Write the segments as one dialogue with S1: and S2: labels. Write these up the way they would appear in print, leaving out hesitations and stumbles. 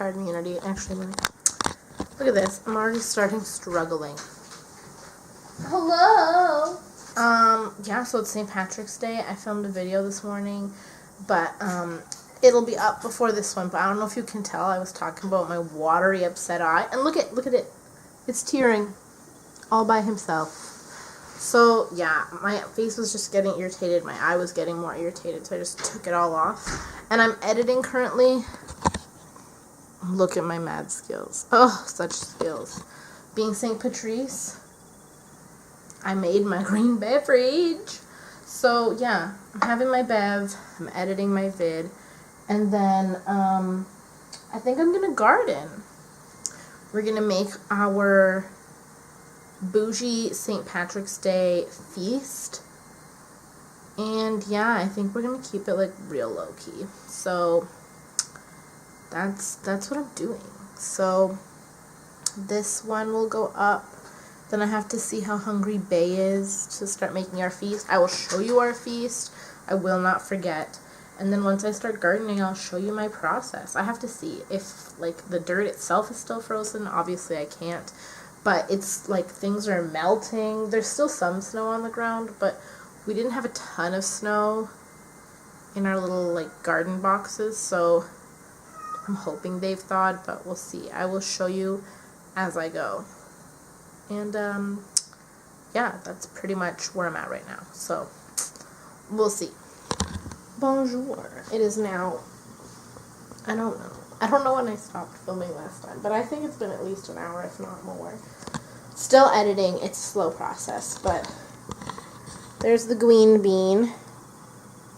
S1: Cardmunity. Actually, look at this. I'm already starting struggling.
S2: Hello.
S1: Yeah, so it's St. Patrick's Day. I filmed a video this morning, but it'll be up before this one. But I don't know if you can tell. I was talking about my watery, upset eye, and look at it. It's tearing all by himself. So yeah, my face was just getting irritated. My eye was getting more irritated, so I just took it all off. And I'm editing currently. Look at my mad skills. Oh, such skills. Being St. Patrice, I made my green beverage. So yeah, I'm having my bev. I'm editing my vid. And then I think I'm going to garden. We're going to make our bougie St. Patrick's Day feast. And yeah, I think we're going to keep it like real low-key. So that's what I'm doing. So this one will go up. Then I have to see how hungry Bay is to start making our feast. I will show you our feast. I will not forget. And then once I start gardening, I'll show you my process. I have to see if like the dirt itself is still frozen. Obviously I can't. But it's like things are melting. There's still some snow on the ground, but we didn't have a ton of snow in our little like garden boxes, so I'm hoping they've thawed, but we'll see. I will show you as I go. And yeah, that's pretty much where I'm at right now. So we'll see. Bonjour. It is now, I don't know when I stopped filming last time, but I think it's been at least an hour, if not more. Still editing. It's a slow process, but there's the queen bean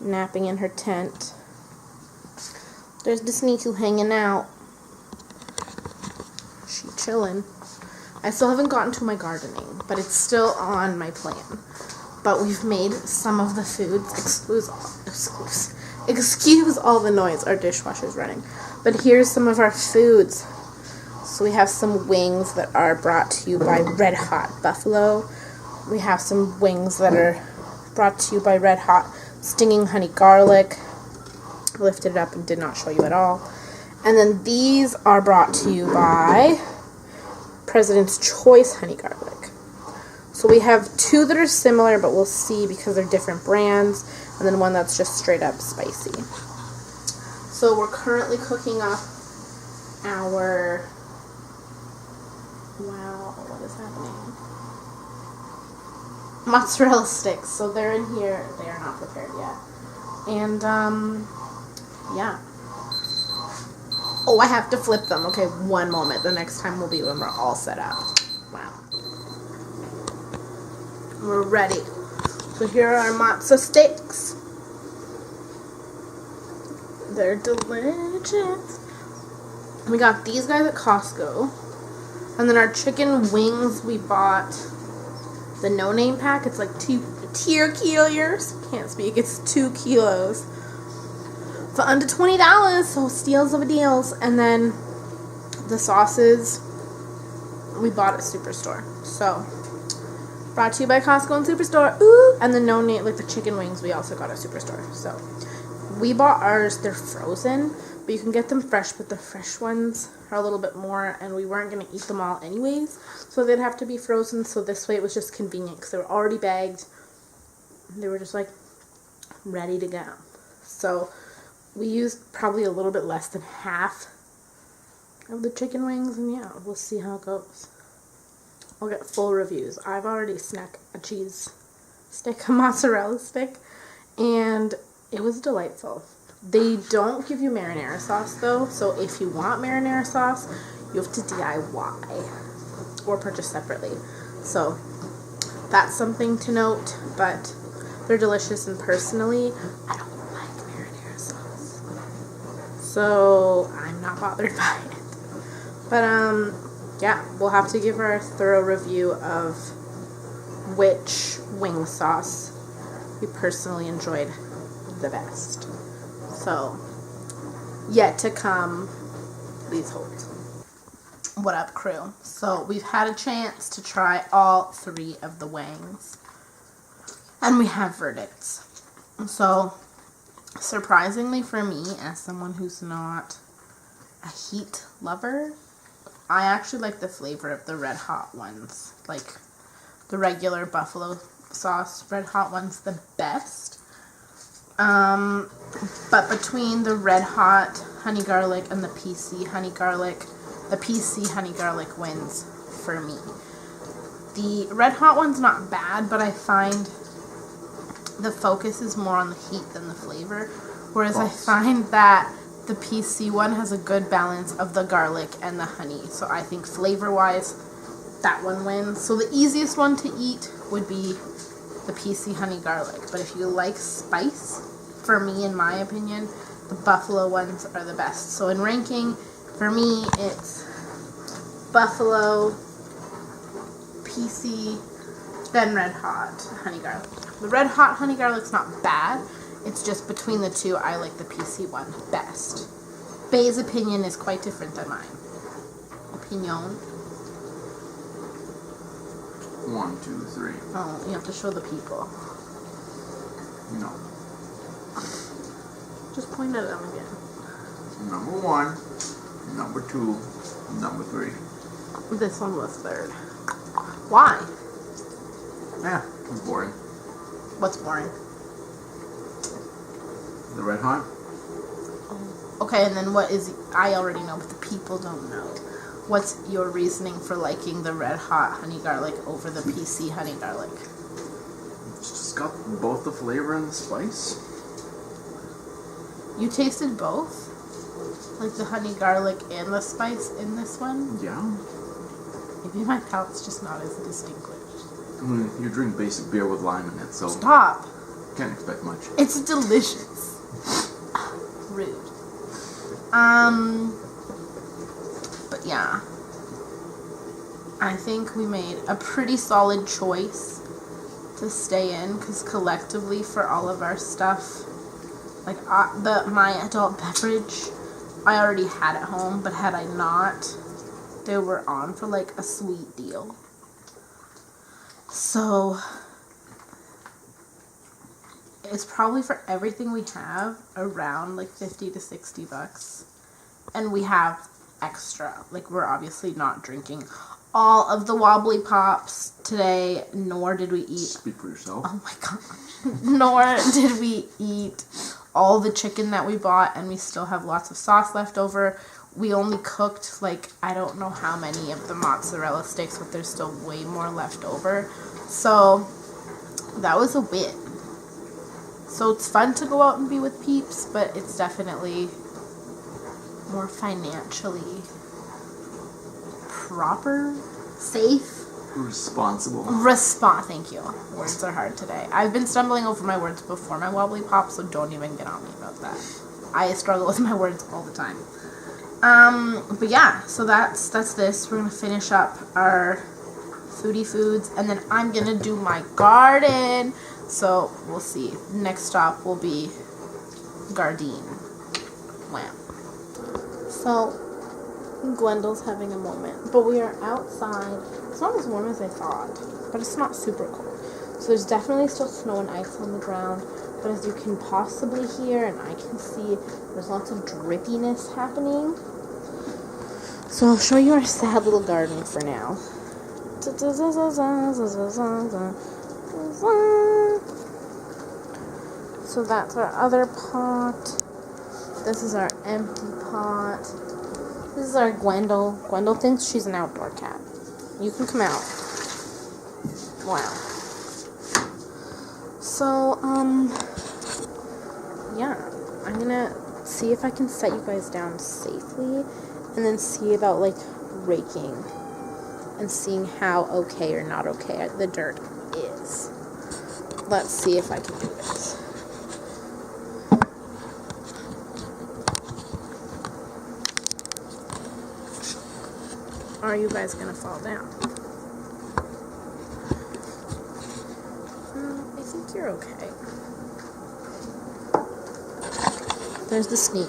S1: napping in her tent. There's the Sneaku hanging out. She chilling. I still haven't gotten to my gardening, but it's still on my plan. But we've made some of the foods. Excuse all the noise. Our dishwasher's running. But here's some of our foods. So we have some wings that are brought to you by Red Hot Buffalo. We have some wings that are brought to you by Red Hot Stinging Honey Garlic. I lifted it up and did not show you at all. And then these are brought to you by President's Choice Honey Garlic. So we have two that are similar, but we'll see because they're different brands. And then one that's just straight up spicy. So we're currently cooking up our... Wow, what is happening? Mozzarella sticks. So they're in here. They are not prepared yet. And, yeah. Oh, I have to flip them. Okay, one moment. The next time will be when we're all set up. Wow. We're ready. So here are our mozza sticks. They're delicious. We got these guys at Costco. And then our chicken wings, we bought the no-name pack. It's like 2 kilos. Can't speak. It's 2 kilos. For under $20, so steals of a deals. And then the sauces we bought at Superstore. So brought to you by Costco and Superstore. Ooh! And the no-name, like the chicken wings, we also got at Superstore. So we bought ours. They're frozen, but you can get them fresh. But the fresh ones are a little bit more, and we weren't gonna eat them all anyways, so they'd have to be frozen. So this way, it was just convenient because they were already bagged. They were just like ready to go. So we used probably a little bit less than half of the chicken wings, and yeah, we'll see how it goes. I'll get full reviews. I've already snacked a cheese stick, a mozzarella stick, and it was delightful. They don't give you marinara sauce, though, so if you want marinara sauce, you have to DIY or purchase separately. So that's something to note, but they're delicious, and personally, I don't like marinara sauce, so I'm not bothered by it. But yeah, we'll have to give our thorough review of which wing sauce we personally enjoyed the best. So yet to come, please hold. What up, crew? So we've had a chance to try all 3 of the wings, and we have verdicts. So surprisingly for me, as someone who's not a heat lover. I actually like the flavor of the Red Hot ones. Like, the regular buffalo sauce Red Hot one's the best. But between the Red Hot honey garlic and the PC honey garlic, the PC honey garlic wins for me. The Red Hot one's not bad, but I find the focus is more on the heat than the flavor. Whereas I find that the PC one has a good balance of the garlic and the honey. So I think flavor-wise, that one wins. So the easiest one to eat would be the PC honey garlic. But if you like spice, for me, in my opinion, the buffalo ones are the best. So in ranking, for me, it's buffalo, PC, then Red Hot honey garlic. The Red Hot honey garlic's not bad. It's just between the two, I like the PC one best. Bay's opinion is quite different than mine. Opinion.
S2: 1, 2, 3.
S1: Oh, you have to show the people.
S2: No.
S1: Just point at them again.
S2: Number 1, number 2, number 3.
S1: This one was third. Why?
S2: Yeah, it's boring.
S1: What's boring?
S2: The Red Hot?
S1: Okay, and then what is... I already know, but the people don't know. What's your reasoning for liking the Red Hot honey garlic over the PC honey garlic?
S2: It's just got both the flavor and the spice.
S1: You tasted both? Like the honey garlic and the spice in this one?
S2: Yeah.
S1: Maybe my palate's just not as distinguished.
S2: I mean, you drink basic beer with lime in it, so...
S1: Stop!
S2: Can't expect much.
S1: It's delicious. Rude. But yeah. I think we made a pretty solid choice to stay in, because collectively for all of our stuff, like my adult beverage, I already had at home, but had I not, they were on for like a sweet deal. So it's probably for everything we have around like $50 to $60, and we have extra. Like, we're obviously not drinking all of the wobbly pops today, nor did we eat...
S2: Speak for yourself.
S1: Oh my gosh. Nor did we eat all the chicken that we bought, and we still have lots of sauce left over. We only cooked, like, I don't know how many of the mozzarella sticks, but there's still way more left over. So, that was a win. So, it's fun to go out and be with peeps, but it's definitely more financially proper, safe,
S2: responsible.
S1: Thank you. Words are hard today. I've been stumbling over my words before my wobbly pop, so don't even get on me about that. I struggle with my words all the time. But yeah, so that's this. We're gonna finish up our foodie foods, and then I'm gonna do my garden. So we'll see. Next stop will be Gardein. Wow. So Gwendol's having a moment, but we are outside. It's not as warm as I thought, but it's not super cold. So there's definitely still snow and ice on the ground, but as you can possibly hear, and I can see, there's lots of drippiness happening. So I'll show you our sad little garden for now. So that's our other pot. This is our empty pot. This is our Gwendol. Gwendol thinks she's an outdoor cat. You can come out. Wow. So, yeah. I'm gonna see if I can set you guys down safely, and then see about, like, raking and seeing how okay or not okay the dirt is. Let's see if I can do this. Are you guys gonna fall down? I think you're okay. There's the sneak.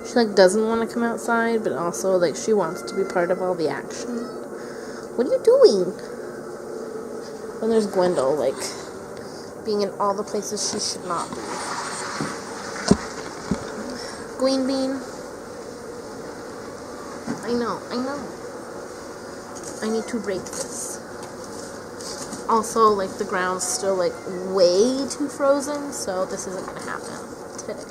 S1: She, like, doesn't want to come outside, but also, like, she wants to be part of all the action. What are you doing? And there's Gwendol, like, being in all the places she should not be. Queen bean. I know. I need to break this. Also, like, the ground's still, like, way too frozen, so this isn't gonna happen today.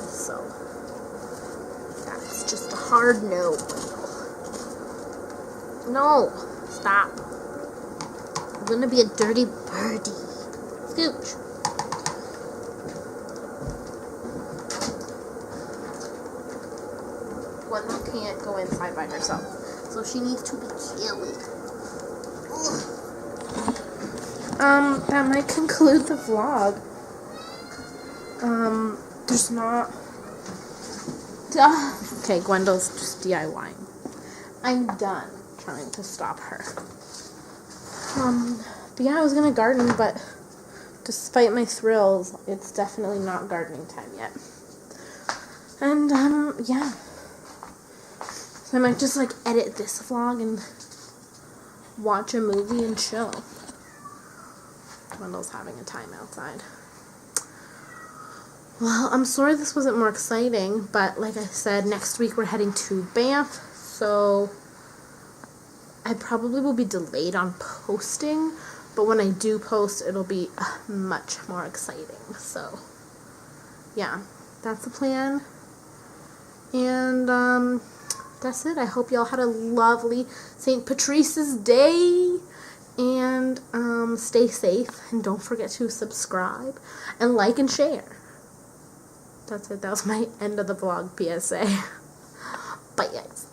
S1: So, that's just a hard no. No! Stop. I'm gonna be a dirty birdie. Scooch. Gwendolyn can't go inside by herself, so she needs to be killed. That might conclude the vlog. There's not... Okay, Gwendolyn's just DIYing. I'm done trying to stop her. But yeah, I was gonna garden, but despite my thrills, it's definitely not gardening time yet. And, yeah. So I might just, like, edit this vlog and watch a movie and chill. Wendell's having a time outside. Well, I'm sorry this wasn't more exciting, but like I said, next week we're heading to Banff, so I probably will be delayed on posting, but when I do post, it'll be much more exciting. So, yeah, that's the plan. And, that's it. I hope y'all had a lovely St. Patrice's Day. And, stay safe. And don't forget to subscribe. And like and share. That's it. That was my end of the vlog PSA. Bye, guys.